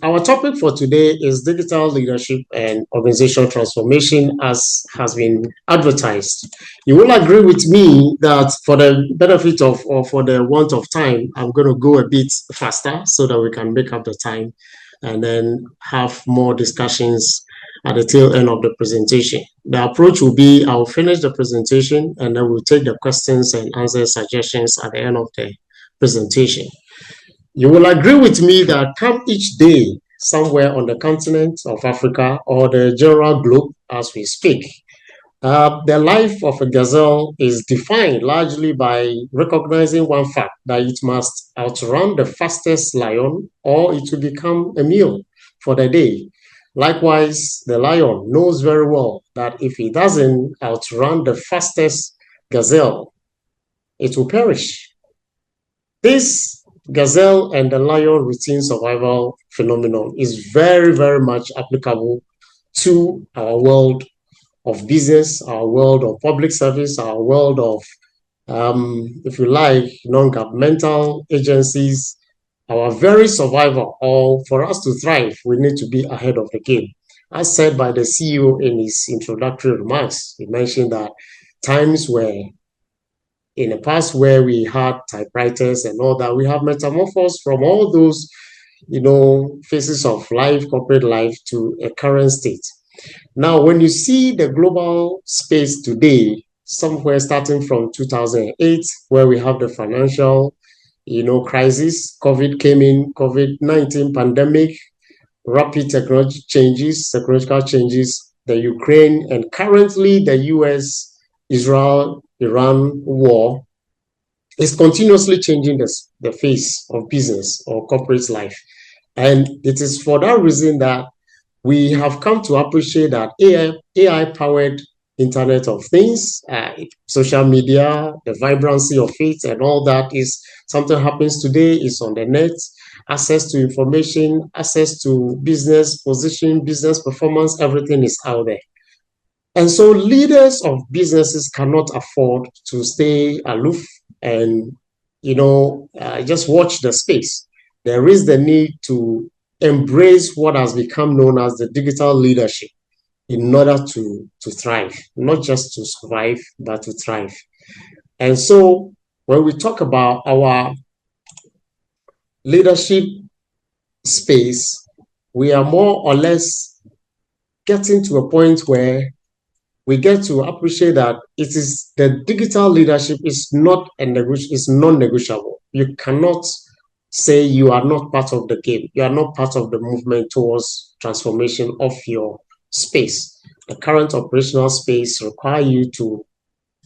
Our topic for today is digital leadership and organizational transformation as has been advertised. You will agree with me that for the benefit of or for the want of time, I'm going to go a bit faster so that we can make up the time and then have more discussions at the tail end of the presentation. The approach will be I'll finish the presentation and then we'll take the questions and answer suggestions at the end of the presentation. You will agree with me that come each day somewhere on the continent of Africa or the general globe as we speak, the life of a gazelle is defined largely by recognizing one fact that it must outrun the fastest lion or it will become a meal for the day. Likewise, the lion knows very well that if he doesn't outrun the fastest gazelle, it will perish. This gazelle and the lion routine survival phenomenon is very, very much applicable to our world of business, our world of public service, our world of, if you like, non-governmental agencies, our very survival, or for us to thrive, we need to be ahead of the game. As said by the CEO in his introductory remarks, he mentioned that times where in the past where we had typewriters and all that, we have metamorphosed from all those, phases of life, corporate life to a current state. Now, when you see the global space today, somewhere starting from 2008, where we have the financial, crisis, COVID came in, COVID-19 pandemic, rapid technological changes, the Ukraine, and currently the US, Israel, Iran war is continuously changing the face of business or corporate life. And it is for that reason that we have come to appreciate that AI-powered Internet of Things, social media, the vibrancy of it, and all that is something happens today, is on the net, access to information, access to business position, business performance, everything is out there. And so leaders of businesses cannot afford to stay aloof and, just watch the space. There is the need to embrace what has become known as the digital leadership in order to thrive, not just to survive, but to thrive. And so when we talk about our leadership space, we are more or less getting to a point where we get to appreciate that it is the digital leadership is not is non-negotiable. You cannot say you are not part of the game. You are not part of the movement towards transformation of your space. The current operational space require you to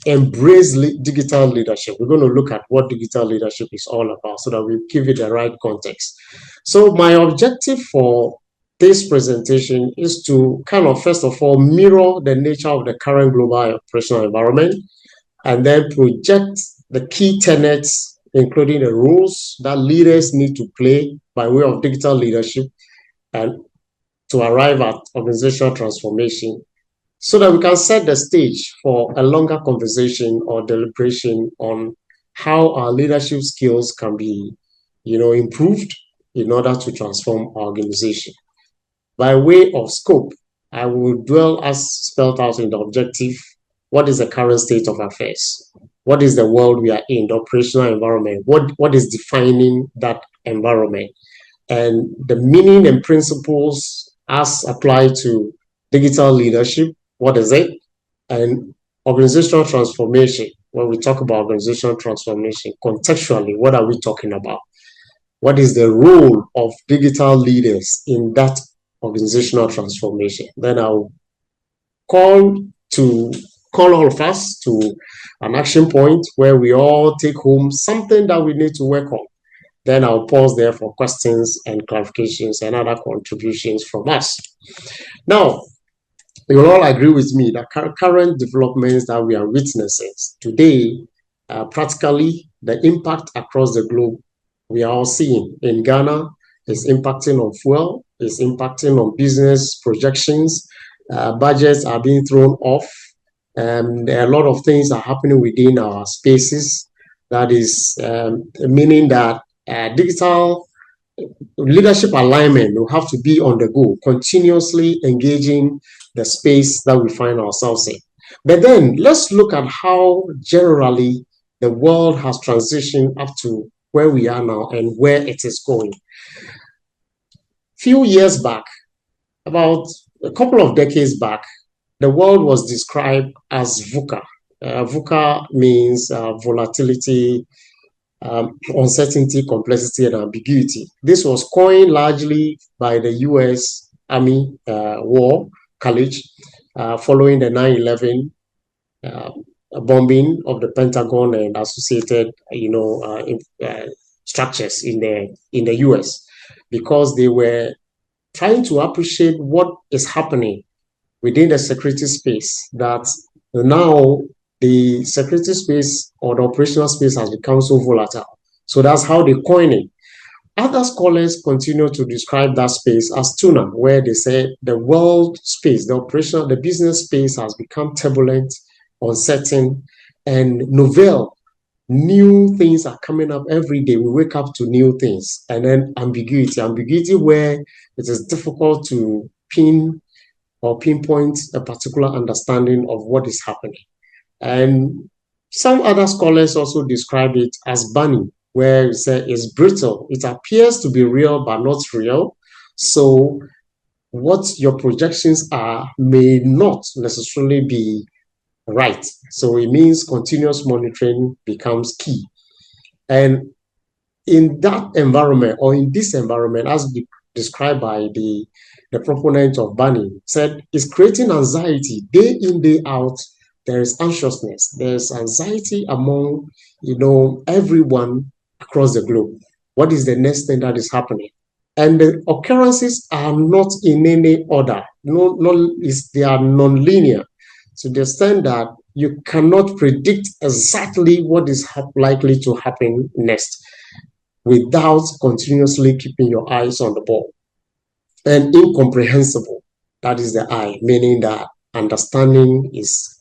embrace digital leadership. We're going to look at what digital leadership is all about so that we give it the right context. So my objective for this presentation is to kind of, first of all, mirror the nature of the current global operational environment and then project the key tenets, including the roles that leaders need to play by way of digital leadership and to arrive at organizational transformation so that we can set the stage for a longer conversation or deliberation on how our leadership skills can be, improved in order to transform our organization. By way of scope, I will dwell as spelled out in the objective. What is the current state of affairs? What is the world we are in, the operational environment? What is defining that environment? And the meaning and principles as applied to digital leadership, what is it? And organizational transformation, when we talk about organizational transformation, contextually, what are we talking about? What is the role of digital leaders in that organizational transformation? Then I'll call all of us to an action point where we all take home something that we need to work on. Then I'll pause there for questions and clarifications and other contributions from us. Now, you'll all agree with me that current developments that we are witnessing today, practically the impact across the globe we are all seeing. In Ghana, it's impacting on fuel, it's impacting on business projections, budgets are being thrown off, and there are a lot of things are happening within our spaces. That is meaning that digital leadership alignment will have to be on the go, continuously engaging the space that we find ourselves in. But then let's look at how generally the world has transitioned up to where we are now and where it is going. Few years back, about a couple of decades back, the world was described as VUCA. VUCA means volatility, uncertainty, complexity, and ambiguity. This was coined largely by the U.S. Army War College following the 9/11 bombing of the Pentagon and associated, structures in the U.S. because they were trying to appreciate what is happening within the security space, that now the security space or the operational space has become so volatile. So that's how they coin it. Other scholars continue to describe that space as tuna, where they say the world space, the business space has become turbulent, uncertain, and novel. New things are coming up every day. We wake up to new things. And then ambiguity where it is difficult to pin or pinpoint a particular understanding of what is happening. And some other scholars also describe it as bunny, where you say it's brittle. It appears to be real, but not real. So what your projections are may not necessarily be right. So it means continuous monitoring becomes key. And in that environment, or in this environment, as described by the proponent of Bunny, said it's creating anxiety day in, day out. There is anxiousness. There's anxiety among, everyone across the globe. What is the next thing that is happening? And the occurrences are not in any order. They are non-linear, to the extent that you cannot predict exactly what is likely to happen next without continuously keeping your eyes on the ball. And incomprehensible, that is the I, meaning that understanding is,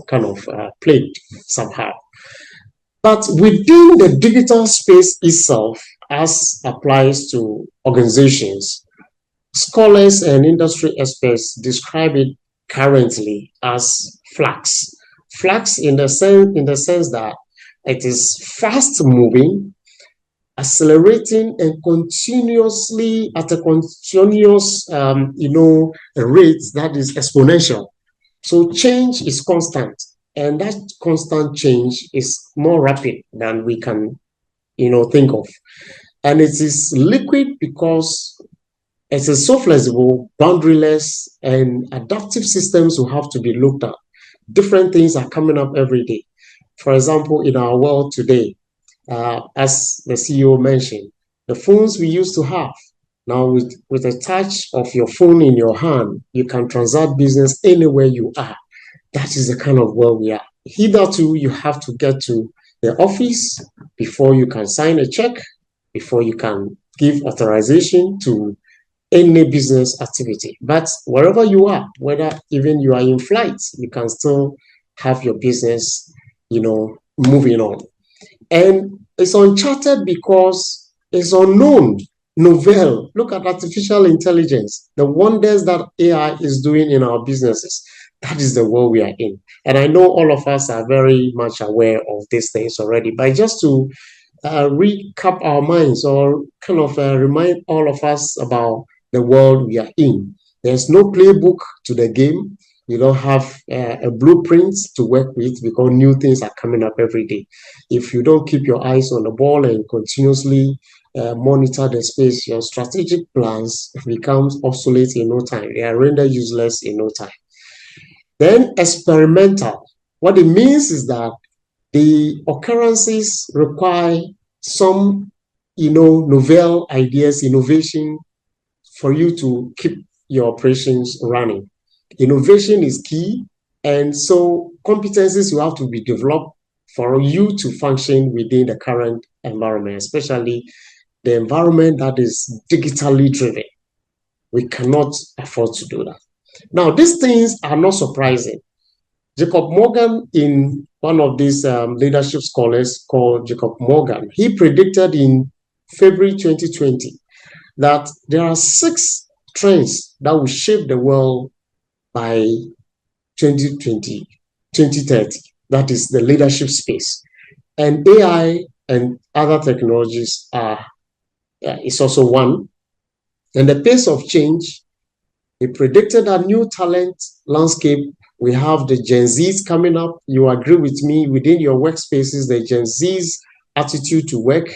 kind of plagued somehow. But within the digital space itself, as applies to organizations, scholars and industry experts describe it currently as flux. Flux in the sense that it is fast moving, accelerating, and continuously at a continuous rate that is exponential. So change is constant, and that constant change is more rapid than we can think of. And it is liquid because it is so flexible, boundaryless, and adaptive systems will have to be looked at. Different things are coming up every day. For example, in our world today, as the CEO mentioned, the phones we used to have, now with a touch of your phone in your hand, you can transact business anywhere you are. That is the kind of world we are. Hitherto, you have to get to the office before you can sign a check, before you can give authorization to any business activity. But wherever you are, whether even you are in flight, you can still have your business, moving on. And it's uncharted because it's unknown, novel. Look at artificial intelligence, the wonders that AI is doing in our businesses. That is the world we are in. And I know all of us are very much aware of these things already, but just to recap our minds, or kind of remind all of us about the world we are in. There's no playbook to the game. You don't have a blueprint to work with because new things are coming up every day. If you don't keep your eyes on the ball and continuously monitor the space, your strategic plans become obsolete in no time. They are rendered useless in no time. Then experimental. What it means is that the occurrences require some, novel ideas, innovation for you to keep your operations running. Innovation is key, and so competencies will have to be developed for you to function within the current environment, especially the environment that is digitally driven. We cannot afford to do that. Now, these things are not surprising. Jacob Morgan, in one of these leadership scholars called Jacob Morgan, he predicted in February 2020 that there are 6 trends that will shape the world by 2020, 2030. That is the leadership space. And AI and other technologies is also one. And the pace of change, it predicted a new talent landscape. We have the Gen Zs coming up. You agree with me, within your workspaces, the Gen Zs attitude to work,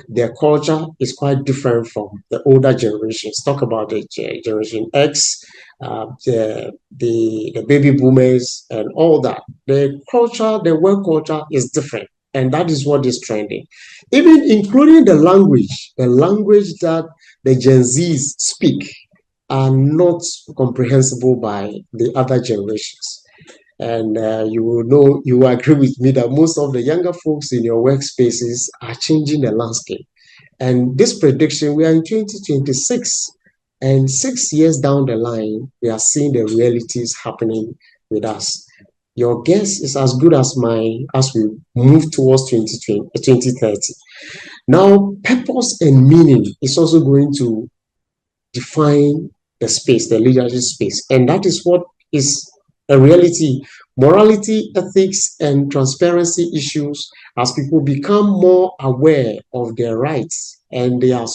their culture is quite different from the older generations. Talk about the Generation X, the baby boomers, and all that. The culture, the work culture is different, and that is what is trending. Even including the language that the Gen Zs speak are not comprehensible by the other generations. And you will know, you will agree with me that most of the younger folks in your workspaces are changing the landscape. And this prediction, we are in 2026, and 6 years down the line, we are seeing the realities happening with us. Your guess is as good as mine as we move towards 2030. Now, purpose and meaning is also going to define the space, the leadership space. And that is what is a reality. Morality, ethics, and transparency issues, as people become more aware of their rights and they are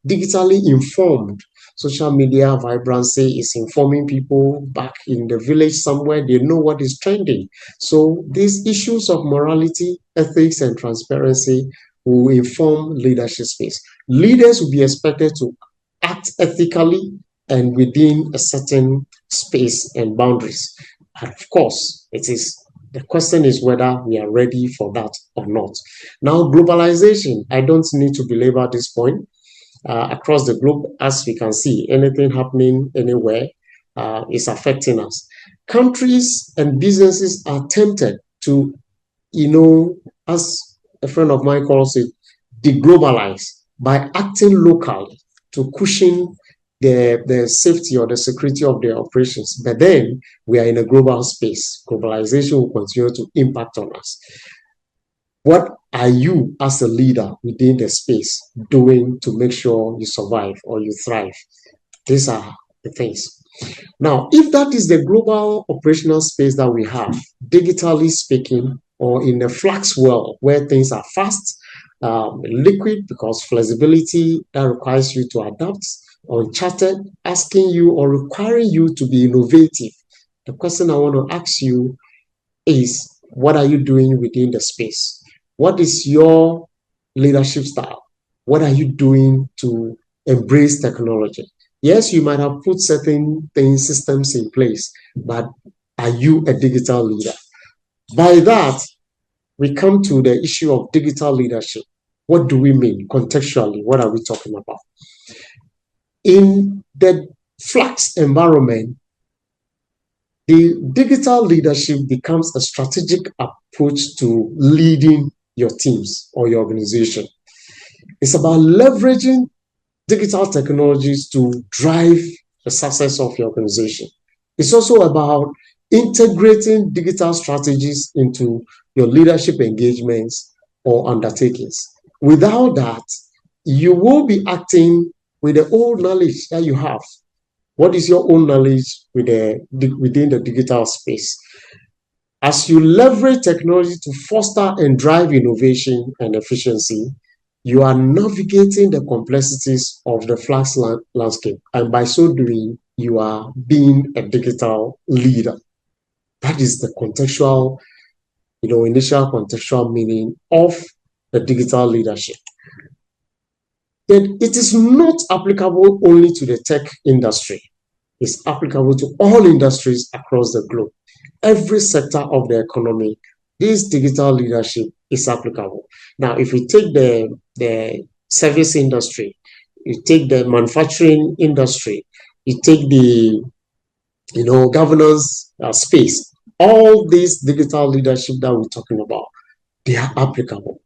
digitally informed. Social media vibrancy is informing people back in the village somewhere, they know what is trending. So these issues of morality, ethics, and transparency will inform leadership space. Leaders will be expected to act ethically and within a certain space and boundaries. And of course, the question is whether we are ready for that or not. Now, globalization, I don't need to belabor this point. Across the globe, as we can see, anything happening anywhere is affecting us. Countries and businesses are tempted to, as a friend of mine calls it, deglobalize by acting locally to cushion the safety or the security of their operations. But then we are in a global space. Globalization will continue to impact on us. What are you as a leader within the space doing to make sure you survive or you thrive? These are the things. Now, if that is the global operational space that we have, digitally speaking, or in the flux world where things are fast, liquid because flexibility that requires you to adapt, uncharted, asking you or requiring you to be innovative. The question I want to ask you is, what are you doing within the space? What is your leadership style? What are you doing to embrace technology? Yes, you might have put certain things, systems in place, but are you a digital leader? By that, we come to the issue of digital leadership. What do we mean contextually? What are we talking about? In the flux environment, the digital leadership becomes a strategic approach to leading your teams or your organization. It's about leveraging digital technologies to drive the success of your organization. It's also about integrating digital strategies into your leadership engagements or undertakings. Without that, you will be acting with the old knowledge that you have. What is your own knowledge within the digital space? As you leverage technology to foster and drive innovation and efficiency, you are navigating the complexities of the flux landscape. And by so doing, you are being a digital leader. That is the contextual, initial contextual meaning of the digital leadership. Then it is not applicable only to the tech industry. It's applicable to all industries across the globe. Every sector of the economy, this digital leadership is applicable. Now, if we take the service industry, you take the manufacturing industry, you take the governance space, all this digital leadership that we're talking about, they are applicable.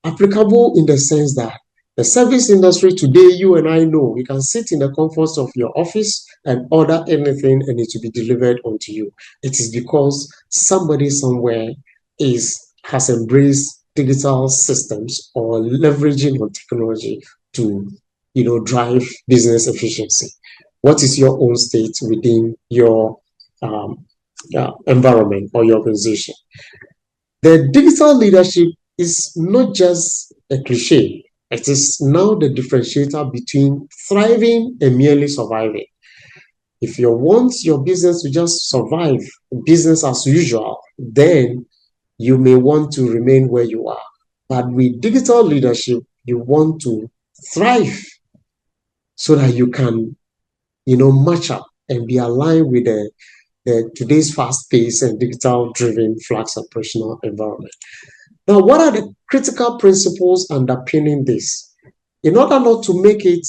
Applicable in the sense that the service industry today, you and I know, you can sit in the comforts of your office and order anything and it will be delivered onto you. It is because somebody somewhere has embraced digital systems or leveraging on technology to drive business efficiency? What is your own state within your environment or your organization? The digital leadership is not just a cliche. It is now the differentiator between thriving and merely surviving. If you want your business to just survive business as usual, then you may want to remain where you are. But with digital leadership, you want to thrive so that you can, match up and be aligned with the today's fast-paced and digital-driven flex operational environment. Now, what are the critical principles underpinning this? In order not to make it,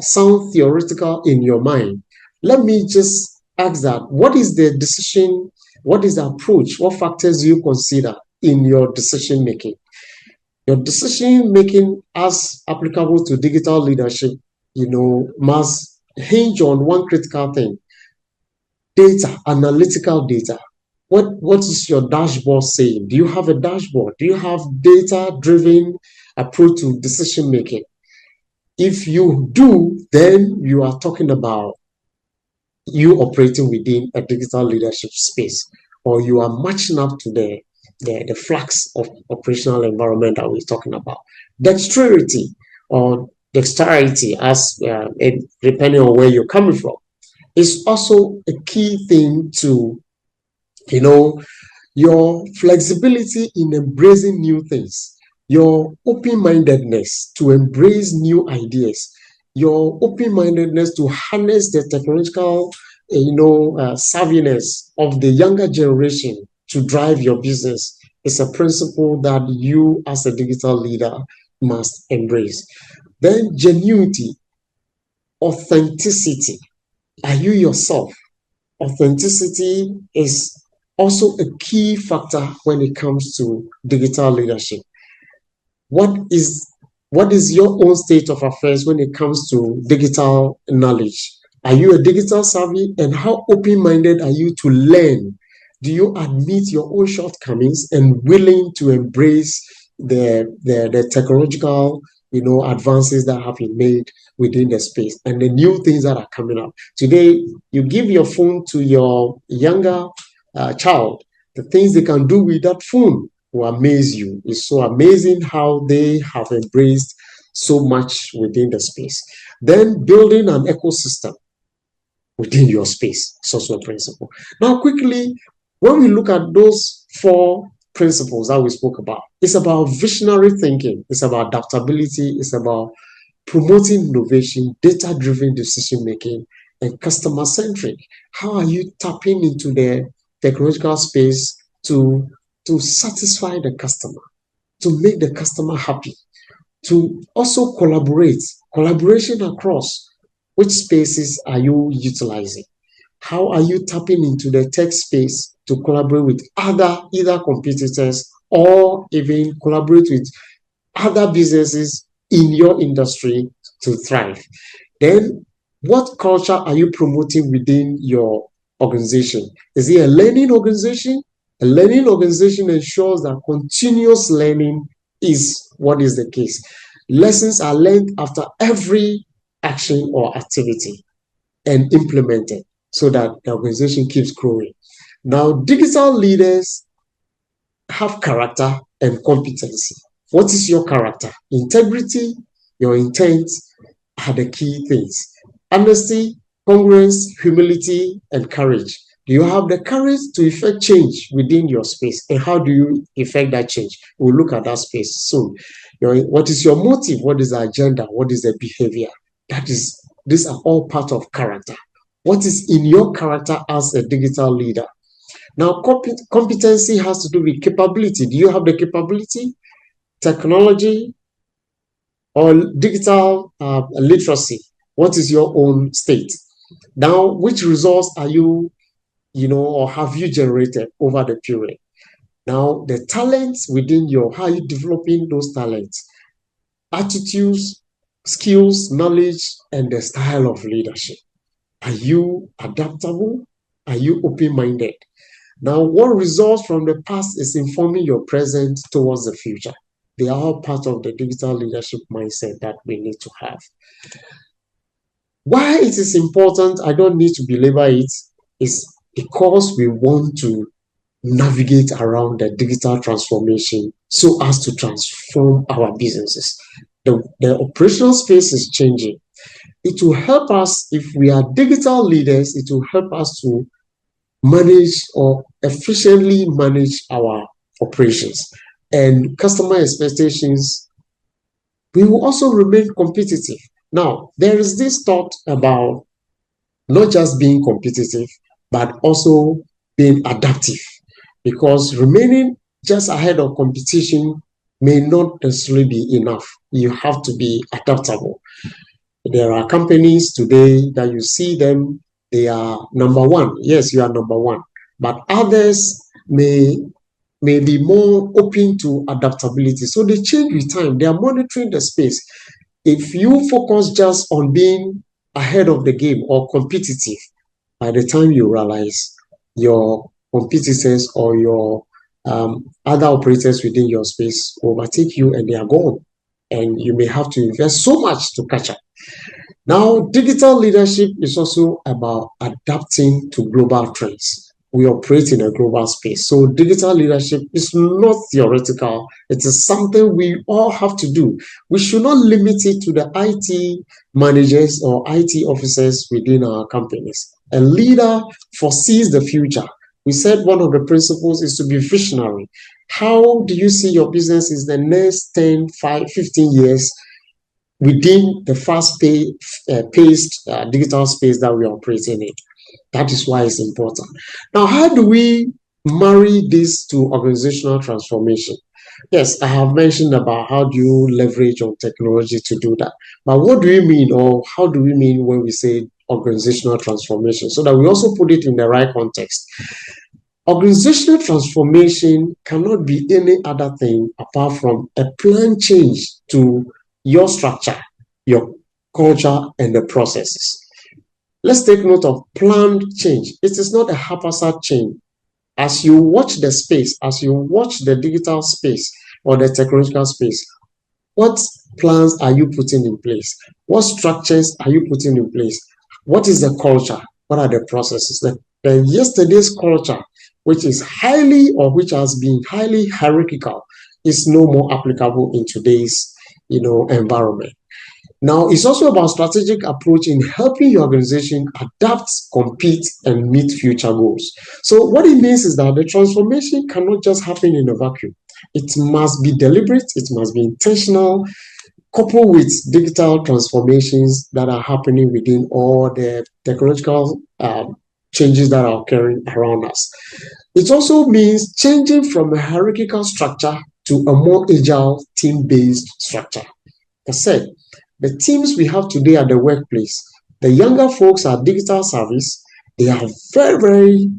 sound theoretical in your mind, let me just ask that, what is the decision, what is the approach, what factors do you consider in your decision making? Your decision making as applicable to digital leadership, must hinge on one critical thing: data, analytical data. What is your dashboard saying? Do you have a dashboard? Do you have data-driven approach to decision making? If you do, then you are talking about you operating within a digital leadership space, or you are matching up to the flux of operational environment that we're talking about. Dexterity or dexterity, as depending on where you're coming from, is also a key thing to, your flexibility in embracing new things, your open-mindedness to embrace new ideas, your open-mindedness to harness the technological, savviness of the younger generation to drive your business is a principle that you as a digital leader must embrace. Then genuinity, authenticity. Are you yourself? Authenticity is also a key factor when it comes to digital leadership. What is your own state of affairs when it comes to digital knowledge? Are you a digital savvy, and how open-minded are you to learn? Do you admit your own shortcomings and willing to embrace the technological advances that have been made within the space and the new things that are coming up? Today, you give your phone to your younger child, the things they can do with that phone will amaze you. It's so amazing how they have embraced so much within the space. Then building an ecosystem within your space is also a principle. Now, quickly, when we look at those 4 principles that we spoke about, it's about visionary thinking, it's about adaptability, it's about promoting innovation, data-driven decision-making, and customer-centric. How are you tapping into the technological space to satisfy the customer, to make the customer happy, to also collaboration across? Which spaces are you utilizing? How are you tapping into the tech space to collaborate with either competitors or even collaborate with other businesses in your industry to thrive? Then, what culture are you promoting within your organization? Is it a learning organization? A learning organization ensures that continuous learning is what is the case. Lessons are learned after every action or activity and implemented so that the organization keeps growing. Now, digital leaders have character and competency. What is your character? Integrity, your intent are the key things. Honesty, congruence, humility, and courage. Do you have the courage to effect change within your space? And how do you effect that change? We'll look at that space soon. What is your motive? What is the agenda? What is the behavior? These are all part of character. What is in your character as a digital leader? Now, competency has to do with capability. Do you have the capability, technology, or digital literacy? What is your own state? Now, which results are you, or have you generated over the period? Now, the talents within how are you developing those talents? Attitudes, skills, knowledge, and the style of leadership. Are you adaptable? Are you open-minded? Now, what results from the past is informing your present towards the future. They are all part of the digital leadership mindset that we need to have. Why it is important, I don't need to belabor it, is because we want to navigate around the digital transformation so as to transform our businesses. The operational space is changing. It will help us, if we are digital leaders, it will help us to manage or efficiently manage our operations and customer expectations. We will also remain competitive. Now, there is this thought about not just being competitive, but also being adaptive, because remaining just ahead of competition may not necessarily be enough. You have to be adaptable. There are companies today that you see them, they are number one. Yes, you are number one, but others may be more open to adaptability. So they change with time. They are monitoring the space. If you focus just on being ahead of the game or competitive, by the time you realize, your competitors or your other operators within your space overtake you and they are gone. And you may have to invest so much to catch up. Now, digital leadership is also about adapting to global trends. We operate in a global space. So digital leadership is not theoretical. It is something we all have to do. We should not limit it to the IT managers or IT officers within our companies. A leader foresees the future. We said one of the principles is to be visionary. How do you see your business in the next 10, 5, 15 years within the fast-paced digital space that we are operating in? That is why it's important. Now, how do we marry this to organizational transformation? Yes, I have mentioned about how do you leverage on technology to do that. But what do we mean, or how do we mean when we say organizational transformation, so that we also put it in the right context? Organizational transformation cannot be any other thing apart from a planned change to your structure, your culture, and the processes. Let's take note of planned change. It is not a haphazard change. As you watch the space, as you watch the digital space or the technological space, what plans are you putting in place? What structures are you putting in place? What is the culture? What are the processes? The yesterday's culture, which is highly, or which has been highly hierarchical, is no more applicable in today's environment. Now, it's also about strategic approach in helping your organization adapt, compete, and meet future goals. So what it means is that the transformation cannot just happen in a vacuum. It must be deliberate, it must be intentional, coupled with digital transformations that are happening within all the technological changes that are occurring around us. It also means changing from a hierarchical structure to a more agile, team-based structure. Like I said, the teams we have today at the workplace, the younger folks are digital service. They are very, very,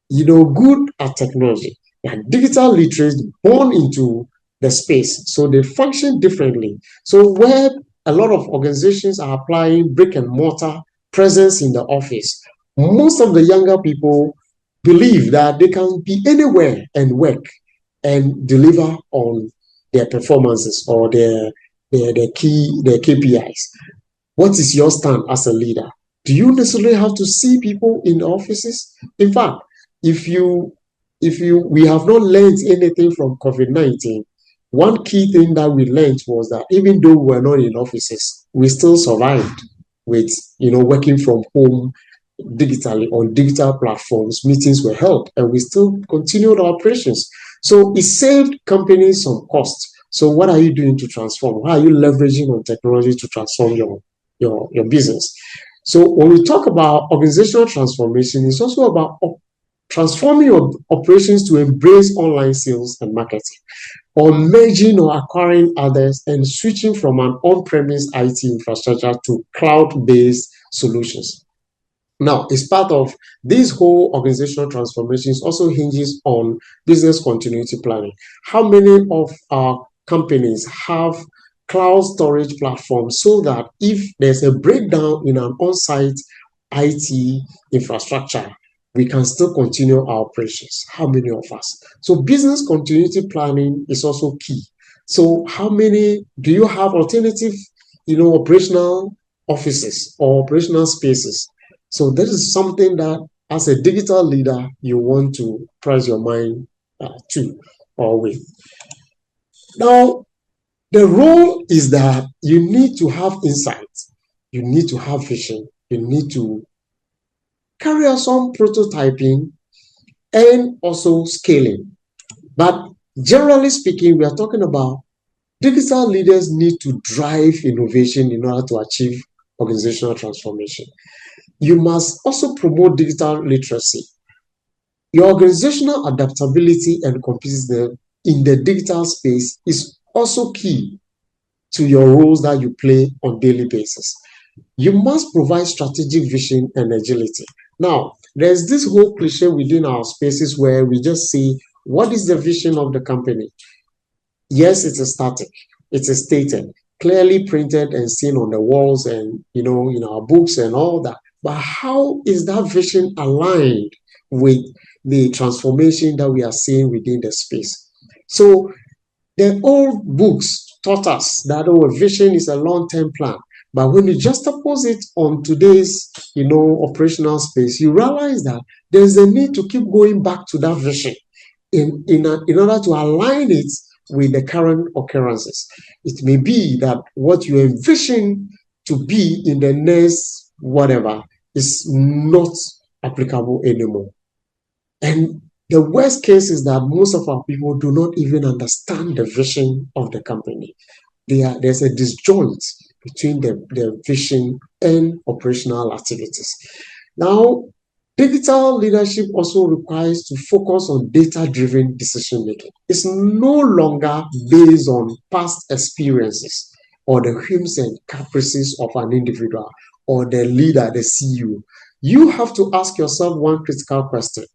good at technology. They are digital literates born into the space, so they function differently. So where a lot of organizations are applying brick and mortar presence in the office, most of the younger people believe that they can be anywhere and work and deliver on their performances or their KPIs. What is your stand as a leader? Do you necessarily have to see people in the offices? In fact, if we have not learned anything from COVID-19, one key thing that we learned was that even though we were not in offices, we still survived with working from home digitally on digital platforms. Meetings were held and we still continued our operations. So it saved companies some costs. So what are you doing to transform? How are you leveraging on technology to transform your business? So when we talk about organizational transformation, it's also about transforming your operations to embrace online sales and marketing, or merging or acquiring others and switching from an on-premise IT infrastructure to cloud-based solutions. Now, as part of this whole organizational transformations also hinges on business continuity planning. How many of our companies have cloud storage platforms so that if there's a breakdown in an on-site IT infrastructure, we can still continue our operations? How many of us? So business continuity planning is also key. So how many do you have alternative, operational offices or operational spaces? So this is something that as a digital leader, you want to press your mind to or with. Now, the role is that you need to have insights, you need to have vision, you need to carry out some prototyping and also scaling. But generally speaking, we are talking about digital leaders need to drive innovation in order to achieve organizational transformation. You must also promote digital literacy. Your organizational adaptability and competitiveness in the digital space is also key to your roles that you play on daily basis. You must provide strategic vision and agility. Now, there's this whole cliche within our spaces where we just say, what is the vision of the company? Yes, it is static, it is stated, clearly printed and seen on the walls and in our books and all that. But how is that vision aligned with the transformation that we are seeing within the space? So the old books taught us that a vision is a long-term plan. But when you juxtapose it on today's, operational space, you realize that there's a need to keep going back to that vision in order to align it with the current occurrences. It may be that what you envision to be in the next whatever is not applicable anymore. And the worst case is that most of our people do not even understand the vision of the company. There's a disjoint between the vision and operational activities. Now, digital leadership also requires to focus on data-driven decision making. It's no longer based on past experiences or the whims and caprices of an individual or the leader, the CEO. You have to ask yourself one critical question.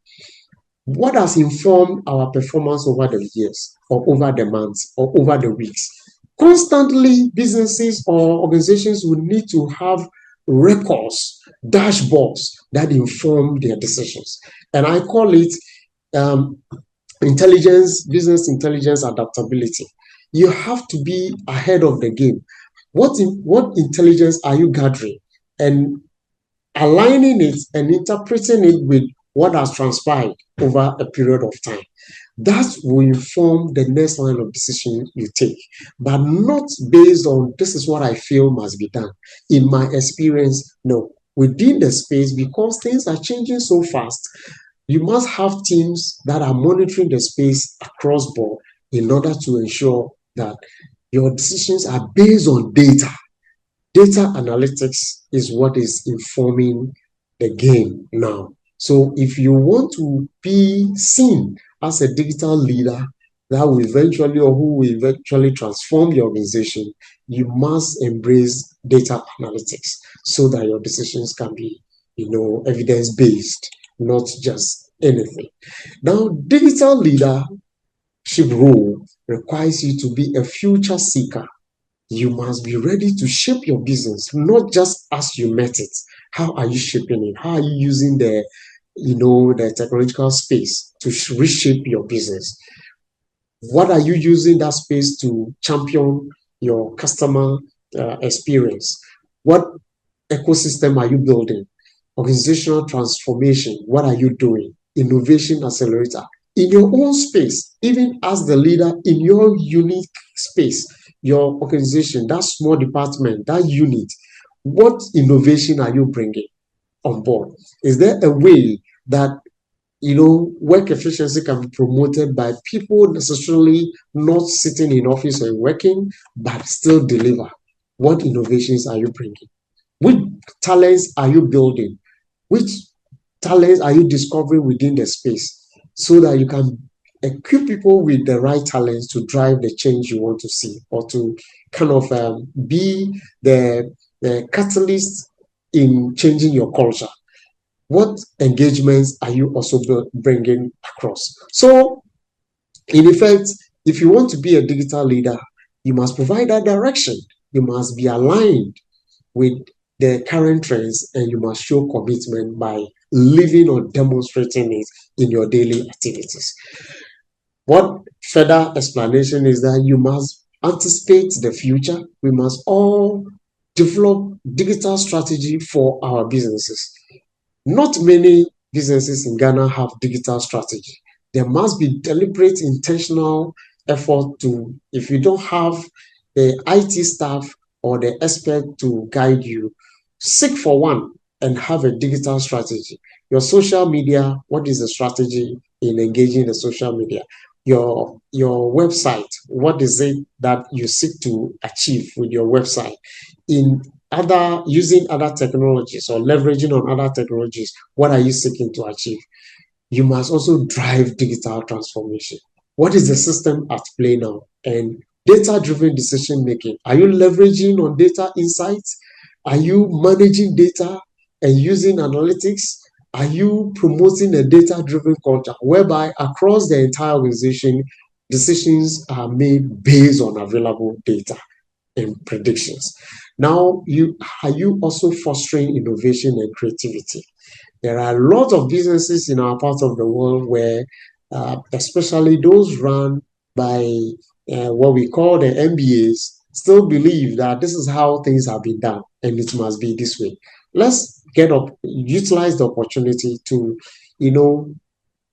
What has informed our performance over the years or over the months or over the weeks? Constantly, businesses or organizations will need to have records, dashboards that inform their decisions. And I call it business intelligence adaptability. You have to be ahead of the game. What intelligence are you gathering? And aligning it and interpreting it with what has transpired over a period of time. That will inform the next line of decision you take, but not based on this is what I feel must be done. In my experience, no. Within the space, because things are changing so fast, you must have teams that are monitoring the space across board in order to ensure that your decisions are based on data. Data analytics is what is informing the game now. So if you want to be seen as a digital leader that will eventually or who will eventually transform your organization, you must embrace data analytics so that your decisions can be, evidence-based, not just anything. Now, digital leadership role requires you to be a future seeker. You must be ready to shape your business, not just as you met it. How are you shaping it? How are you using the technological space to reshape your business? What are you using that space to champion your customer experience? What ecosystem are you building? Organizational transformation, what are you doing? Innovation accelerator. In your own space, even as the leader in your unique space, your organization, that small department, that unit, what innovation are you bringing on board? Is there a way that work efficiency can be promoted by people necessarily not sitting in office or working, but still deliver? What innovations are you bringing? Which talents are you building? Which talents are you discovering within the space so that you can equip people with the right talents to drive the change you want to see or to kind of be the catalyst in changing your culture? What engagements are you also bringing across? So, in effect, if you want to be a digital leader, you must provide that direction. You must be aligned with the current trends and you must show commitment by living or demonstrating it in your daily activities. What further explanation is that you must anticipate the future. We must all develop digital strategy for our businesses. Not many businesses in Ghana have digital strategy. There must be deliberate, intentional effort to, if you don't have the IT staff or the expert to guide you, seek for one and have a digital strategy. Your social media, what is the strategy in engaging the social media? Your website, what is it that you seek to achieve with your website? In other using other technologies or leveraging on other technologies, what are you seeking to achieve? You must also drive digital transformation. What is the system at play now? And data-driven decision making. Are you leveraging on data insights? Are you managing data and using analytics? Are you promoting a data-driven culture whereby across the entire organization, decisions are made based on available data and predictions? Now, are you also fostering innovation and creativity? There are a lot of businesses in our part of the world where, especially those run by what we call the MBAs, still believe that this is how things have been done and it must be this way. Let's get up, utilize the opportunity to,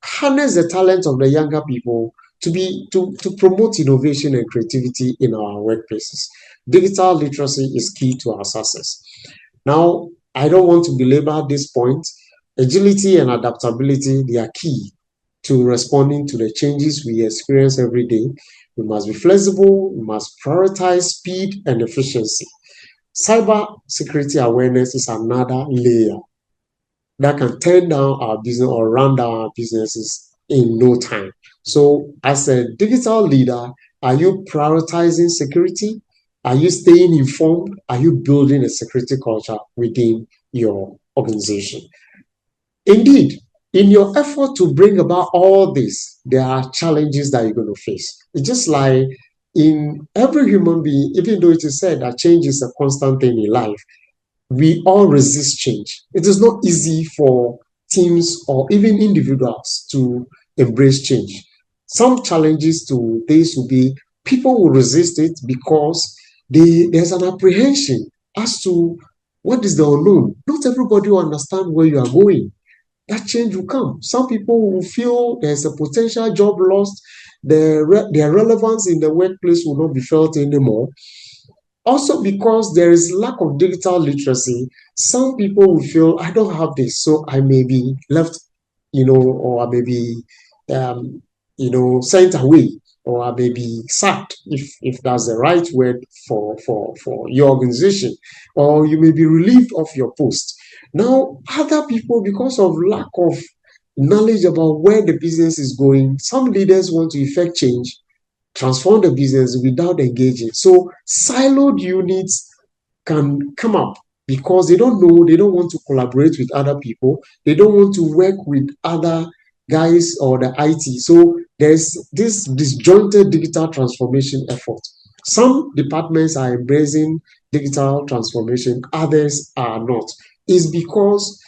harness the talent of the younger people to promote innovation and creativity in our workplaces. Digital literacy is key to our success. Now, I don't want to belabor this point. Agility and adaptability, they are key to responding to the changes we experience every day. We must be flexible, we must prioritize speed and efficiency. Cyber security awareness is another layer that can turn down our business or run down our businesses in no time. So, as a digital leader, are you prioritizing security? Are you staying informed? Are you building a security culture within your organization? Indeed, in your effort to bring about all this, there are challenges that you're going to face. It's just like in every human being, even though it is said that change is a constant thing in life, we all resist change. It is not easy for teams or even individuals to embrace change. Some challenges to this will be people will resist it because there's an apprehension as to what is the unknown. Not everybody will understand where you are going. That change will come. Some people will feel there's a potential job lost, their relevance in the workplace will not be felt anymore. Also, because there is lack of digital literacy, some people will feel, I don't have this, so I may be left, or I may be, sent away, or I may be sacked, if that's the right word for your organization, or you may be relieved of your post. Now, other people, because of lack of knowledge about where the business is going, some leaders want to effect change, transform the business without engaging. So siloed units can come up because they don't know, they don't want to collaborate with other people, they don't want to work with other guys or the IT. So there's this disjointed digital transformation effort. Some departments are embracing digital transformation, others are not. It's because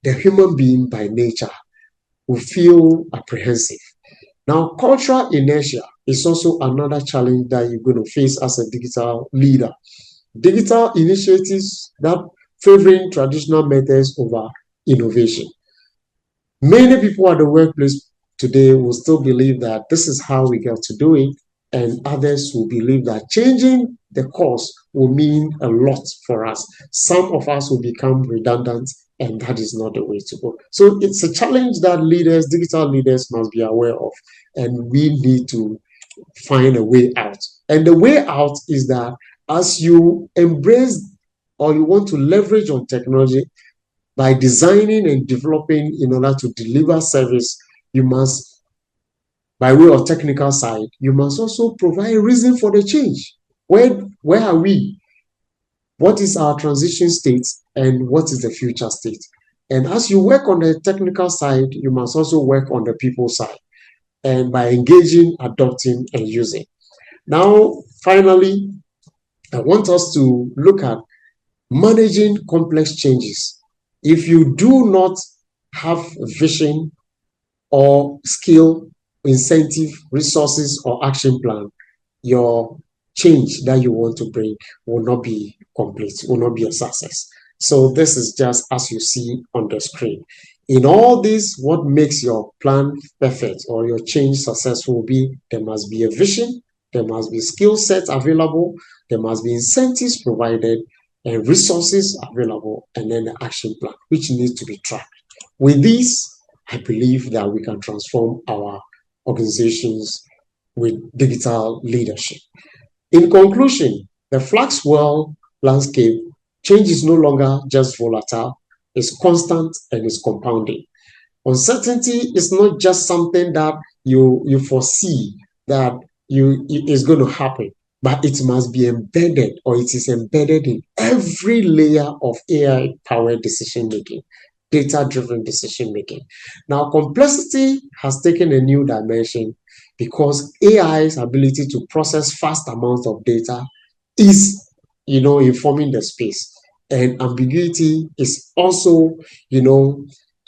the human being by nature will feel apprehensive. Now, cultural inertia is also another challenge that you're going to face as a digital leader. Digital initiatives that favoring traditional methods over innovation. Many people at the workplace today will still believe that this is how we got to do it, and others will believe that changing the course will mean a lot for us. Some of us will become redundant, and that is not the way to go. So it's a challenge that digital leaders must be aware of, and we need to find a way out. And the way out is that as you embrace or you want to leverage on technology by designing and developing in order to deliver service, you must, by way of technical side, you must also provide a reason for the change. Where are we? What is our transition state and what is the future state? And as you work on the technical side, you must also work on the people side, and by engaging, adopting, and using. Now, finally, I want us to look at managing complex changes. If you do not have vision or skill, incentive, resources, or action plan, your change that you want to bring will not be complete, will not be a success. So this is just as you see on the screen. In all this, what makes your plan perfect or your change successful will be there must be a vision, there must be skill sets available, there must be incentives provided, and resources available, and then the action plan, which needs to be tracked. With this, I believe that we can transform our organizations with digital leadership. In conclusion, the flax world landscape change is no longer just volatile, it's constant and it's compounding. Uncertainty is not just something that you foresee that is going to happen, but it must be embedded, or it is embedded in every layer of AI-powered decision making, data-driven decision making. Now, complexity has taken a new dimension because AI's ability to process vast amounts of data is, informing the space, and ambiguity is also,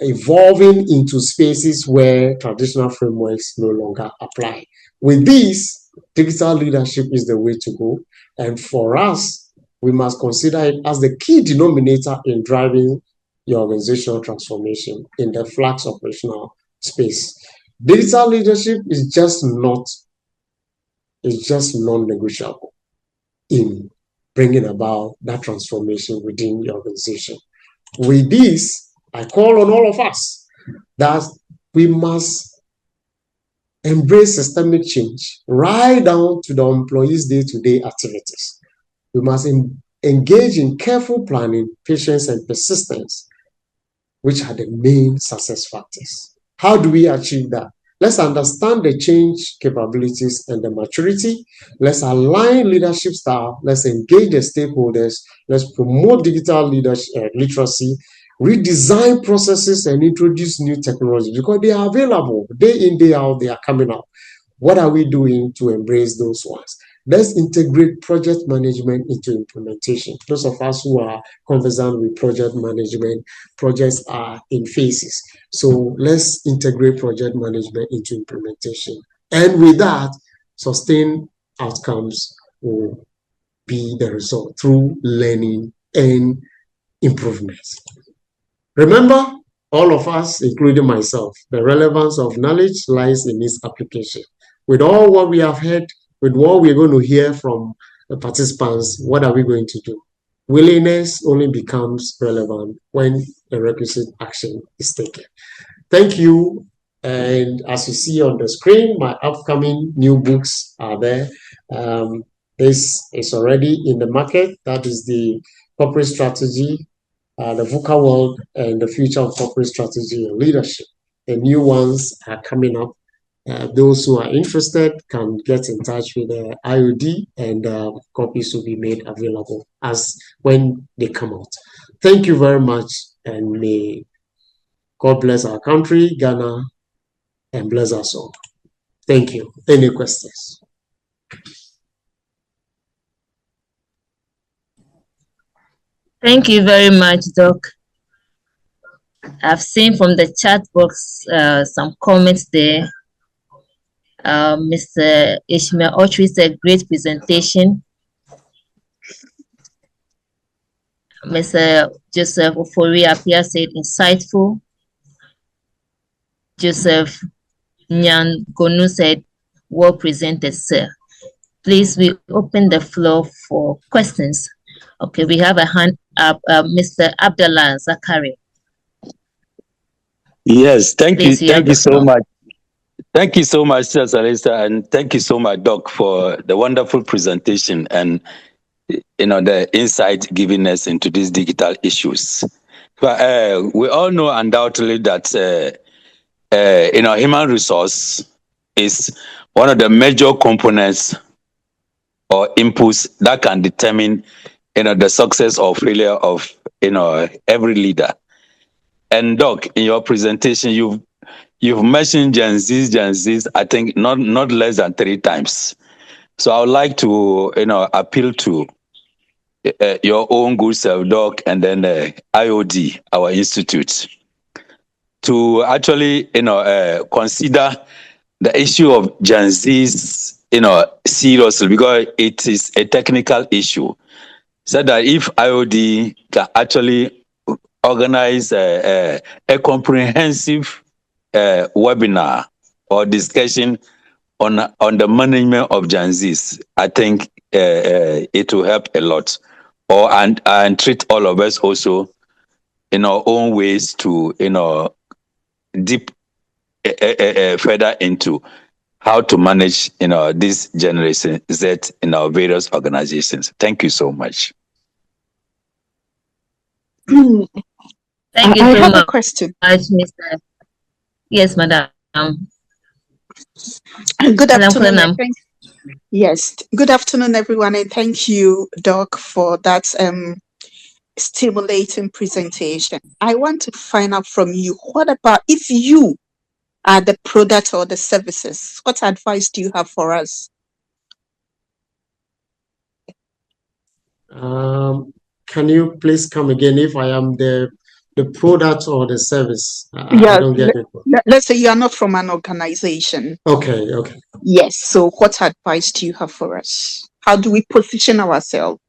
evolving into spaces where traditional frameworks no longer apply. With this, digital leadership is the way to go. And for us, we must consider it as the key denominator in driving your organizational transformation in the flax operational space. Digital leadership is just non-negotiable in bringing about that transformation within your organization. With this, I call on all of us that we must embrace systemic change right down to the employees' day-to-day activities. We must engage in careful planning, patience, and persistence, which are the main success factors. How do we achieve that? Let's understand the change capabilities and the maturity. Let's align leadership style. Let's engage the stakeholders. Let's promote digital literacy, redesign processes, and introduce new technologies because they are available day in, day out. They are coming up. What are we doing to embrace those ones? Let's integrate project management into implementation. Those of us who are conversant with project management, projects are in phases. So let's integrate project management into implementation. And with that, sustained outcomes will be the result through learning and improvements. Remember, all of us, including myself, the relevance of knowledge lies in its application. With all what we have heard, with what we're going to hear from the participants, what are we going to do? Willingness only becomes relevant when the requisite action is taken. Thank you. And as you see on the screen, my upcoming new books are there. This is already in the market. That is the corporate strategy, the VUCA world, and the future of corporate strategy and leadership. The new ones are coming up. Those who are interested can get in touch with the IoD, and copies will be made available as when they come out. Thank you very much, and may God bless our country, Ghana, and bless us all. Thank you. Any questions? Thank you very much, Doc. I've seen from the chat box some comments there. Mr. Ishmael Ochri said, great presentation. Mr. Joseph Ofori Apia said, insightful. Joseph Nyangonu said, well presented, sir. Please, we open the floor for questions. Okay, we have a hand up, Mr. Abdullah Zakari. Yes, thank you so much. Thank you so much, Salisa, and thank you so much, Doc, for the wonderful presentation and the insight given us into these digital issues. But we all know undoubtedly that human resource is one of the major components or inputs that can determine the success or failure of every leader. And Doc, in your presentation, you've mentioned Gen Zs, I think not less than 3 times. So I would like to appeal to your own good self, Doc, and then IoD, our institute, to actually consider the issue of Gen Zs seriously, because it is a technical issue. So that if IoD can actually organize a comprehensive webinar or discussion on the management of Gen Zs, I think it will help a lot, or and treat all of us also in our own ways to deep further into how to manage this generation Z in our various organizations. Thank you so much. Thank you I so have a much, question. Mr. Yes, madam. Good Madam afternoon, Klenam. yes. Good afternoon, everyone, and thank you, Doc, for that stimulating presentation. I want to find out from you, what about if you are the product or the services? What advice do you have for us? Can you please come again? If I am the product or the service, I Yeah, don't get it. let's say you are not from an organization. Okay. Yes. So what advice do you have for us? How do we position ourselves?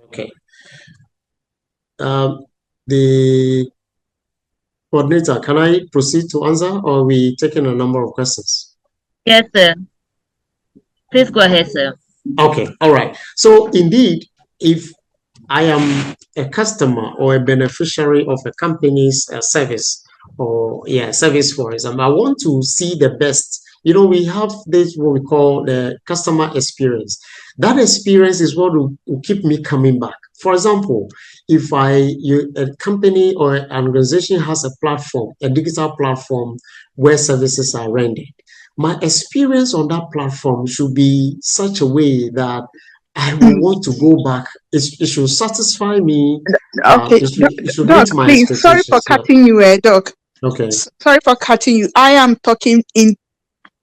Okay. The coordinator, can I proceed to answer, or are we taking a number of questions? Yes, sir. Please go ahead, sir. Okay. All right. So indeed, if I am a customer or a beneficiary of a company's service, or service, for example, I want to see the best. We have this what we call the customer experience. That experience is what will keep me coming back. For example, if a company or an organization has a platform, a digital platform where services are rendered, my experience on that platform should be such a way that I will want to go back. It should satisfy me. Okay, It should Doc, meet my please, sorry for expectations. Yeah. cutting you, Doc. Okay. Sorry for cutting you. I am talking in,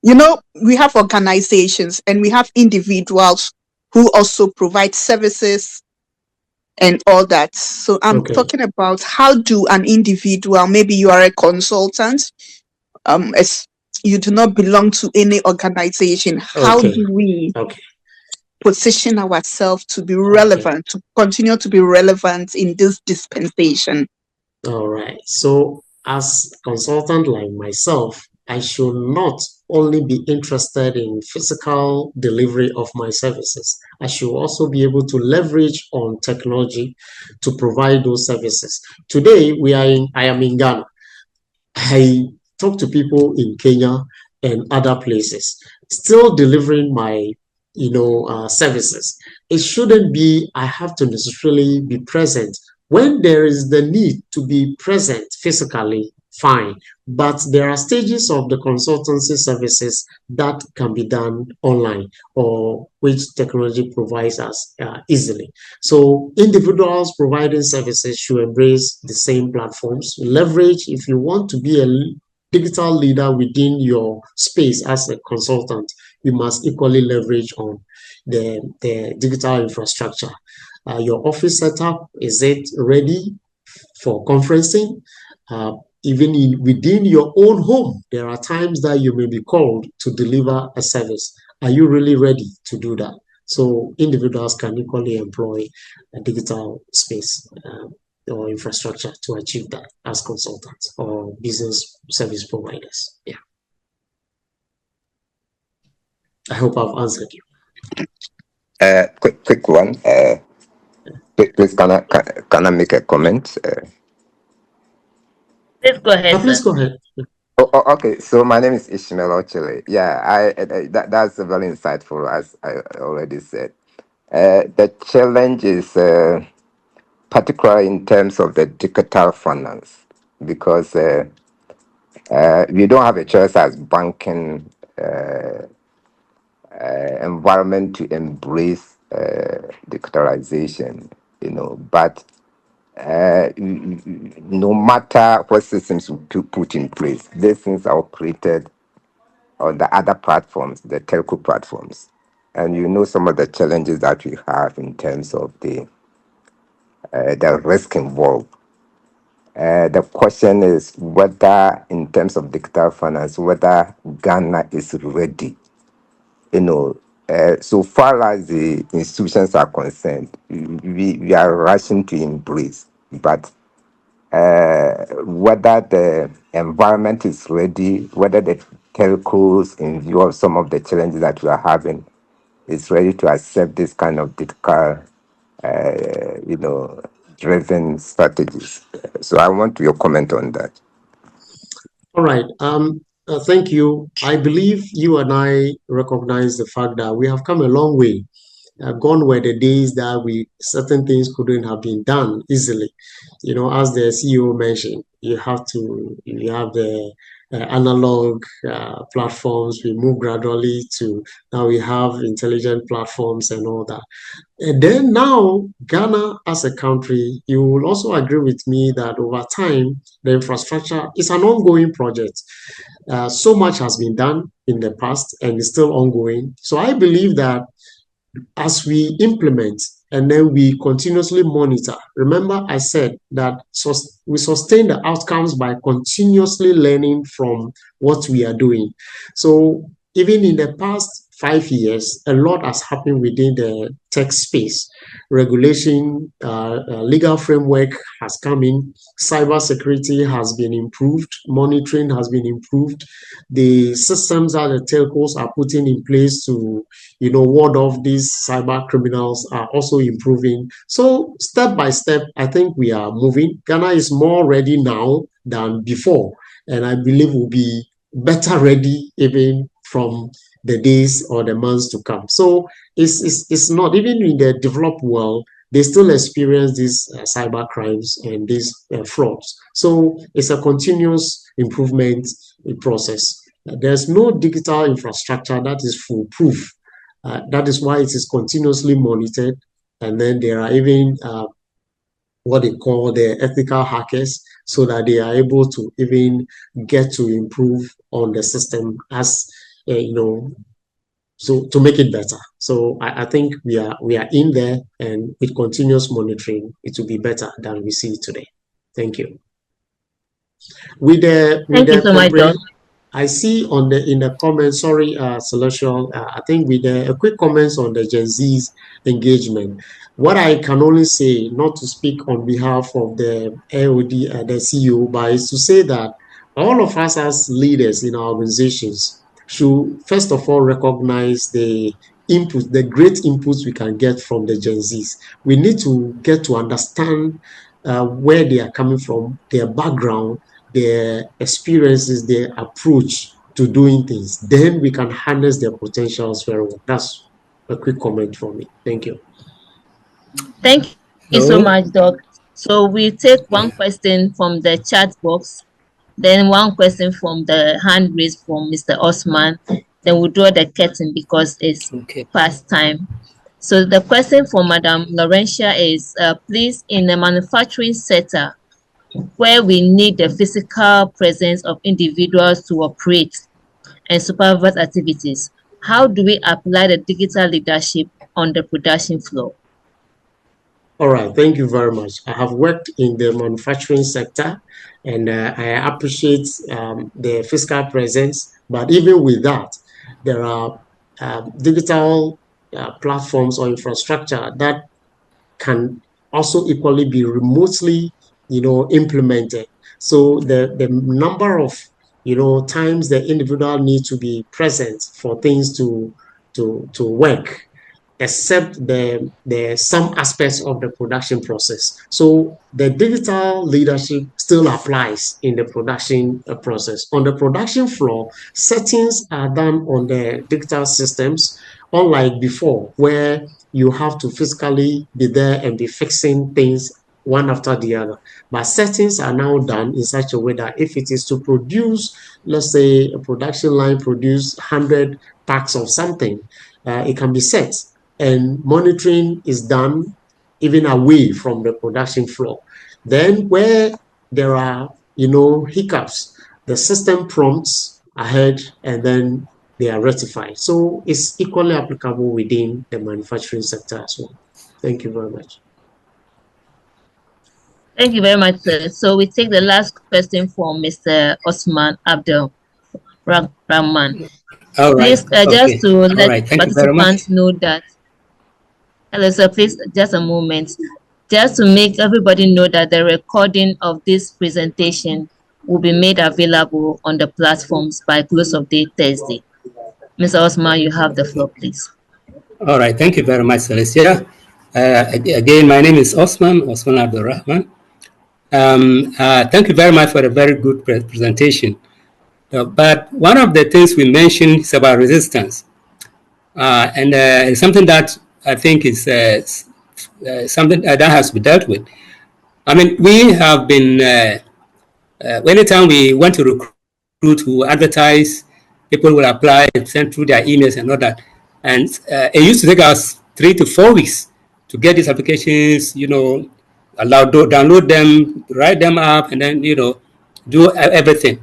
we have organizations and we have individuals who also provide services and all that. So I'm Okay. talking about, how do an individual, maybe you are a consultant, as you do not belong to any organization, how Okay. do we Okay. position ourselves to be relevant, to continue to be relevant in this dispensation? All right. So as a consultant like myself, I should not only be interested in physical delivery of my services. I should also be able to leverage on technology to provide those services. Today, I am in Ghana. I talk to people in Kenya and other places, still delivering my, services. It shouldn't be I have to necessarily be present. When there is the need to be present physically, fine. But there are stages of the consultancy services that can be done online, or which technology provides us easily. So individuals providing services should embrace the same platforms. Leverage, if you want to be a digital leader within your space as a consultant, you must equally leverage on the digital infrastructure. Your office setup, is it ready for conferencing? Even within your own home, there are times that you may be called to deliver a service. Are you really ready to do that? So individuals can equally employ a digital space or infrastructure to achieve that as consultants or business service providers. Yeah. I hope I've answered you. Quick one. Please, can I make a comment? Please go ahead, Please sir. go ahead. Okay. So my name is Ishmael Ochele. Yeah, that's very insightful, as I already said. The challenge is particularly in terms of the digital finance, because we don't have a choice as banking environment to embrace digitalization, but no matter what systems we put in place, these things are operated on the other platforms, the telco platforms. And some of the challenges that we have in terms of the risk involved. The question is whether, in terms of digital finance, whether Ghana is ready so far as the institutions are concerned, we are rushing to embrace, but whether the environment is ready, whether the telcos, in view of some of the challenges that we are having, is ready to accept this kind of digital, driven strategies. So I want your comment on that. All right. Thank you. I believe you and I recognize the fact that we have come a long way. Gone were the days that certain things couldn't have been done easily. As the CEO mentioned, you have the analog platforms. We move gradually to now we have intelligent platforms and all that. And then now, Ghana as a country, you will also agree with me that over time, the infrastructure is an ongoing project. So much has been done in the past and is still ongoing. So I believe that as we implement and then we continuously monitor. Remember, I said that we sustain the outcomes by continuously learning from what we are doing. So even in the past 5 years, a lot has happened within the tech space. Regulation, legal framework has come in, cybersecurity has been improved, monitoring has been improved. The systems that the telcos are putting in place to ward off these cyber criminals are also improving. So step by step, I think we are moving. Ghana is more ready now than before, and I believe we'll be better ready even from the days or the months to come. So it's not, even in the developed world, they still experience these cyber crimes and these frauds. So it's a continuous improvement process. There's no digital infrastructure that is foolproof. That is why it is continuously monitored. And then there are even what they call the ethical hackers, so that they are able to even get to improve on the system as so to make it better. So I think we are in there, and with continuous monitoring, it will be better than we see today. Thank you. Thank you so much, Doc. I see in the comments, sorry, Celestial, I think with a quick comments on the Gen Z's engagement. What I can only say, not to speak on behalf of the IoD, the CEO, but is to say that all of us as leaders in our organizations should first of all recognize the input, the great inputs we can get from the Gen Zs. We need to get to understand where they are coming from, their background, their experiences, their approach to doing things. Then we can harness their potentials very well. That's a quick comment from me. Thank you. Thank you so much, Doc. So we take one question from the chat box, then one question from the hand raised from Mr. Osman. Then we'll draw the curtain because it's past time. So the question for Madam Laurentia is, please, in the manufacturing sector, where we need the physical presence of individuals to operate and supervise activities, how do we apply the digital leadership on the production floor? All right, thank you very much. I have worked in the manufacturing sector, and I appreciate the physical presence. But even with that, there are digital platforms or infrastructure that can also equally be remotely, implemented. So the number of times the individual needs to be present for things to work, except the some aspects of the production process. So the digital leadership still applies in the production process. On the production floor, settings are done on the digital systems, unlike before, where you have to physically be there and be fixing things one after the other. But settings are now done in such a way that if it is to produce, let's say a production line produce 100 packs of something, it can be set, and monitoring is done even away from the production floor. Then where there are, hiccups, the system prompts ahead and then they are rectified. So it's equally applicable within the manufacturing sector as well. Thank you very much. Thank you very much, sir. So we take the last question from Mr. Osman Abdul Rahman. All right. Please, just Okay. to All let right. Thank you very much. participants know that. Hello, sir. Please, just a moment. Just to make everybody know that the recording of this presentation will be made available on the platforms by close of day Thursday. Mr. Osman, you have the floor, please. All right. Thank you very much, Celestia. Again, my name is Osman Abdul Rahman. Thank you very much for a very good presentation. But one of the things we mentioned is about resistance. And it's something that I think is something that has to be dealt with. I mean, we have been, anytime we want to recruit, who advertise, people will apply, send through their emails and all that. And it used to take us 3 to 4 weeks to get these applications, download them, write them up, and then, do everything.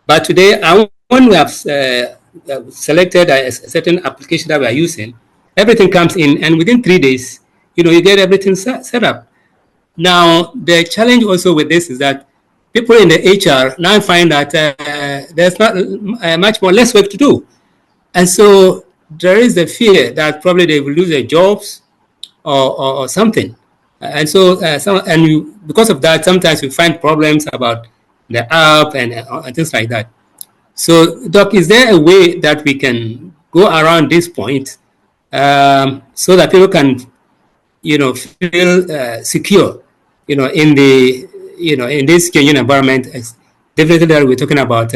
But today, when we have selected a certain application that we are using, everything comes in, and within 3 days, you get everything set up. Now, the challenge also with this is that people in the HR now find that there's not much more less work to do. And so there is the fear that probably they will lose their jobs or something. And so, because of that, sometimes we find problems about the app and things like that. So, Doc, is there a way that we can go around this point so that people can, feel secure, in in this changing environment? Definitely, that we're talking about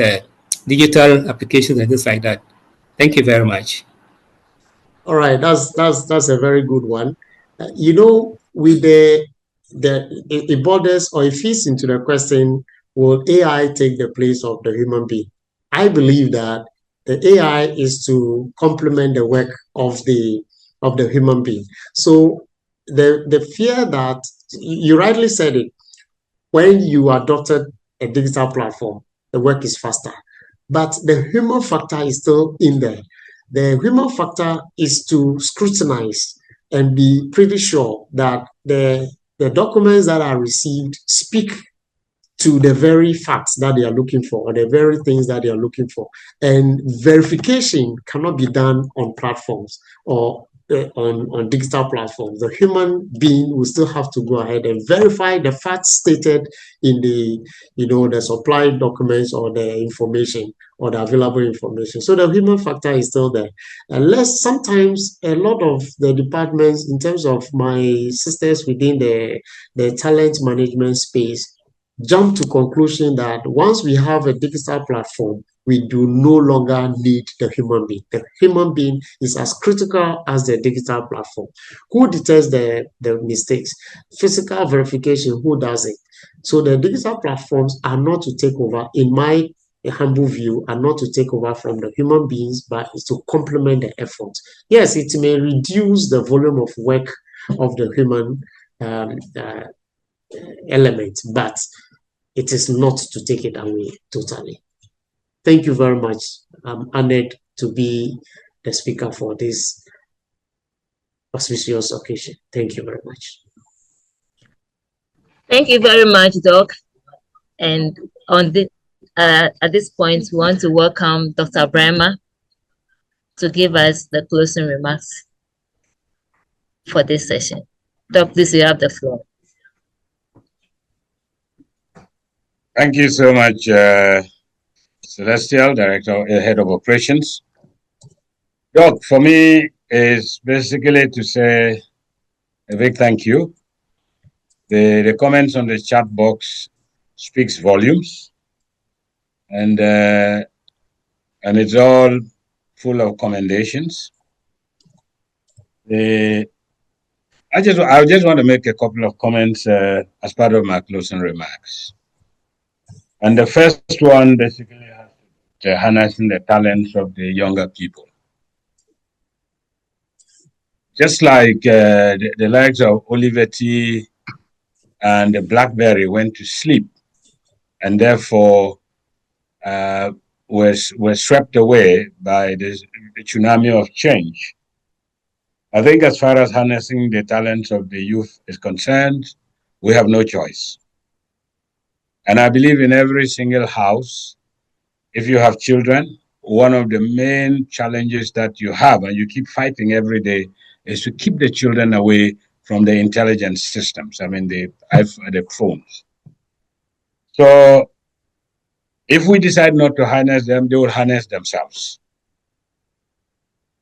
digital applications and things like that. Thank you very much. All right, that's a very good one. With it borders or it fits into the question: will AI take the place of the human being? I believe that the AI is to complement the work of the human being. So the fear that you rightly said it, when you adopted a digital platform, the work is faster. But the human factor is still in there. The human factor is to scrutinize and be pretty sure that the documents that are received speak to the very facts that they are looking for, or the very things that they are looking for. And verification cannot be done on platforms or on digital platforms. The human being will still have to go ahead and verify the facts stated in the supply documents or the information or the available information. So the human factor is still there. Unless sometimes a lot of the departments, in terms of my sisters within the talent management space, jump to conclusion that once we have a digital platform, we do no longer need the human being. The human being is as critical as the digital platform. Who detects the mistakes? Physical verification, who does it? So the digital platforms are not to take over, in my humble view, are not to take over from the human beings, but it's to complement the effort. Yes, it may reduce the volume of work of the human element, but it is not to take it away totally. Thank you very much. I'm honored to be the speaker for this auspicious occasion. Thank you very much. Thank you very much, Doc. And at this point, we want to welcome Dr. Brema to give us the closing remarks for this session. Doc, please, you have the floor. Thank you so much, Celestial, Director, Head of Operations. Doc, for me, is basically to say a big thank you. The comments on the chat box speaks volumes, and it's all full of commendations. I just want to make a couple of comments as part of my closing remarks. And the first one basically has to do with harnessing the talents of the younger people. Just like the likes of Olivetti and the BlackBerry went to sleep and therefore were swept away by the tsunami of change. I think as far as harnessing the talents of the youth is concerned, we have no choice. And I believe in every single house, if you have children, one of the main challenges that you have and you keep fighting every day is to keep the children away from the intelligence systems. I mean, the phones. So if we decide not to harness them, they will harness themselves.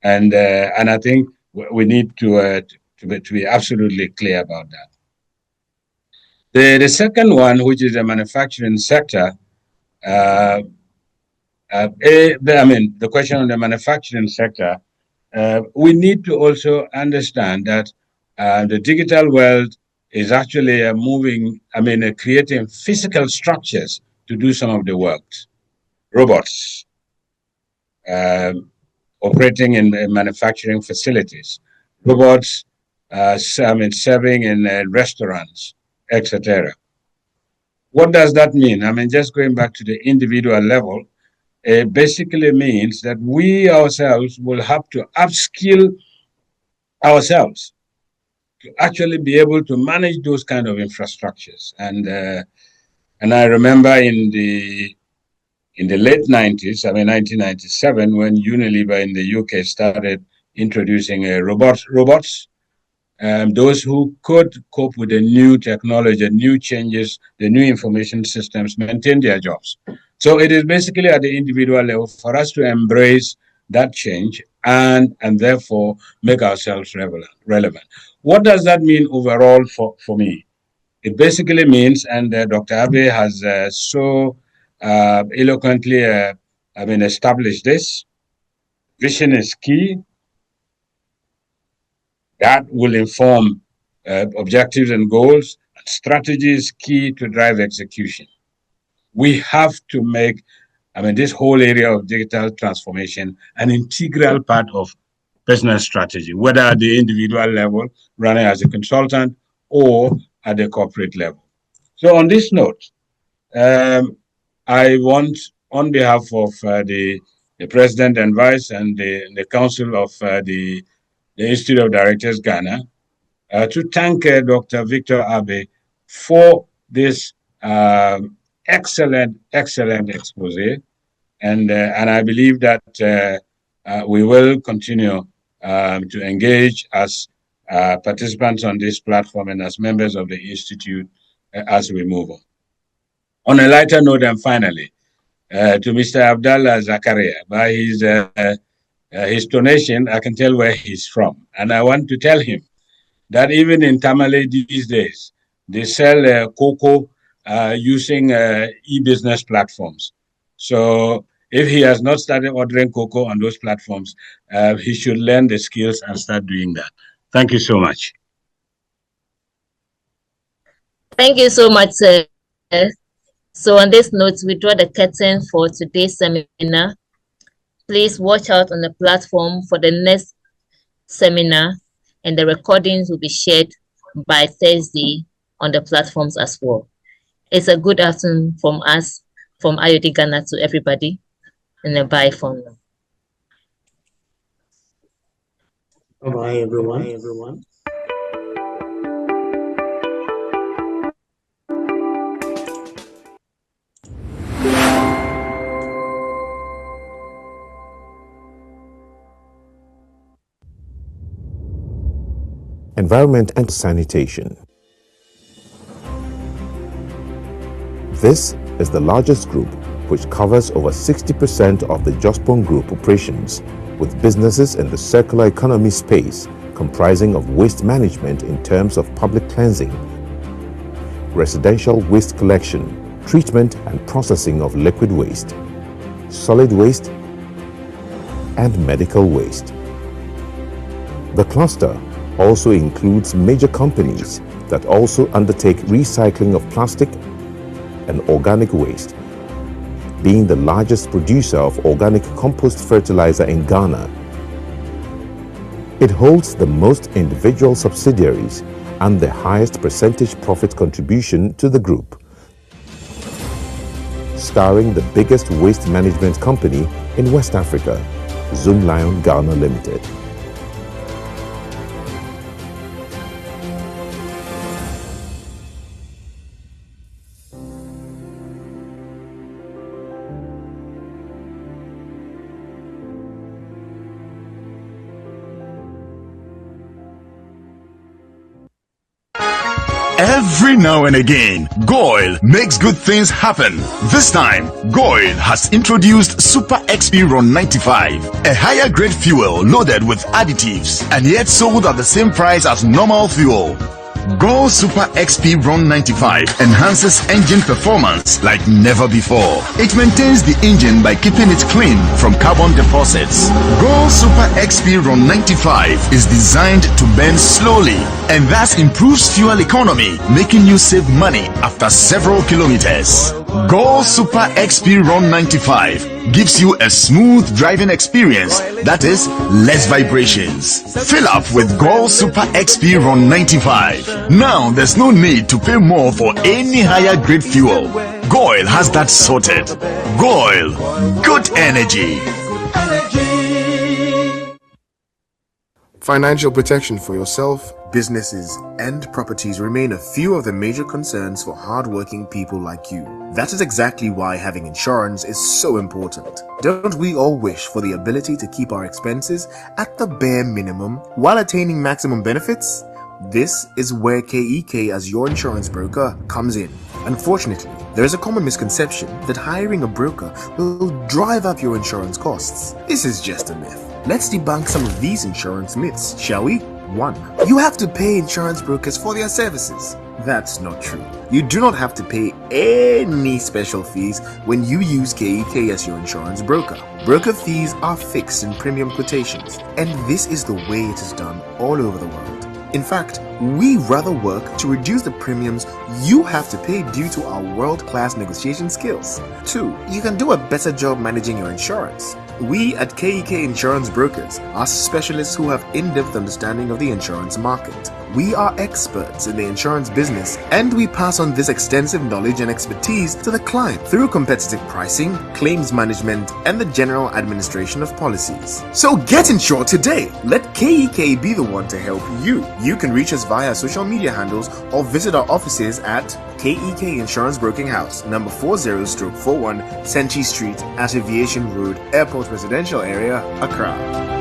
And I think we need to be absolutely clear about that. The second one, which is the manufacturing sector, I mean, the question on the manufacturing sector, we need to also understand that the digital world is actually creating physical structures to do some of the work. Robots operating in manufacturing facilities, robots, serving in restaurants, etc. What does that mean? I mean, just going back to the individual level, it basically means that we ourselves will have to upskill ourselves to actually be able to manage those kind of infrastructures. And I remember in the late 90s, 1997, when Unilever in the UK started introducing robots, those who could cope with the new technology, the new changes, the new information systems, maintain their jobs. So it is basically at the individual level for us to embrace that change and therefore make ourselves relevant. What does that mean overall for me? It basically means, and Dr. Abe has so eloquently established this, vision is key. That will inform objectives and goals. Strategy is key to drive execution. We have to make, this whole area of digital transformation an integral part of business strategy, whether at the individual level, running as a consultant, or at the corporate level. So on this note, I want, on behalf of the President and Vice and the Council of the Institute of Directors Ghana, to thank Dr. Victor Abe for this excellent expose. And I believe that we will continue to engage as participants on this platform and as members of the Institute as we move on. On a lighter note, and finally, to Mr. Abdallah Zakaria, by his donation, I can tell where he's from. And I want to tell him that even in Tamale these days, they sell cocoa using e-business platforms. So if he has not started ordering cocoa on those platforms, he should learn the skills and start doing that. Thank you so much. Thank you so much, sir. So on this note, we draw the curtain for today's seminar. Please watch out on the platform for the next seminar, and the recordings will be shared by Thursday on the platforms as well. It's a good afternoon from us, from IoD Ghana, to everybody, and a bye for now. Bye-bye, everyone. Environment and sanitation. This is the largest group, which covers over 60% of the Jospon Group operations, with businesses in the circular economy space comprising of waste management in terms of public cleansing, residential waste collection, treatment and processing of liquid waste, solid waste, and medical waste. The cluster also includes major companies that also undertake recycling of plastic and organic waste, being the largest producer of organic compost fertilizer in Ghana. It holds the most individual subsidiaries and the highest percentage profit contribution to the group, starring the biggest waste management company in West Africa, Zoom Lion Ghana Limited. Every now and again, Goil makes good things happen. This time, Goil has introduced Super XP Run 95, a higher grade fuel loaded with additives and yet sold at the same price as normal fuel. Goil Super XP Run 95 enhances engine performance like never before. It maintains the engine by keeping it clean from carbon deposits. Goil Super XP Run 95 is designed to burn slowly and thus improves fuel economy, making you save money after several kilometers. Goil Super XP Run 95 gives you a smooth driving experience, that is, less vibrations. Fill up with Goil Super XP Run 95. Now there's no need to pay more for any higher grade fuel. Goil has that sorted. Goil, good energy. Financial protection for yourself, businesses, and properties remain a few of the major concerns for hardworking people like you. That is exactly why having insurance is so important. Don't we all wish for the ability to keep our expenses at the bare minimum while attaining maximum benefits? This is where KEK as your insurance broker comes in. Unfortunately, there is a common misconception that hiring a broker will drive up your insurance costs. This is just a myth. Let's debunk some of these insurance myths, shall we? 1. You have to pay insurance brokers for their services. That's not true. You do not have to pay any special fees when you use KEK as your insurance broker. Broker fees are fixed in premium quotations, and this is the way it is done all over the world. In fact, we rather work to reduce the premiums you have to pay due to our world-class negotiation skills. 2. You can do a better job managing your insurance. We at KEK Insurance Brokers are specialists who have in-depth understanding of the insurance market. We are experts in the insurance business, and we pass on this extensive knowledge and expertise to the client through competitive pricing, claims management, and the general administration of policies. So get insured today. Let KEK be the one to help you. You can reach us via social media handles or visit our offices at KEK Insurance Broking House, number 40/41 Senchi Street at Aviation Road, Airport Residential Area, Accra.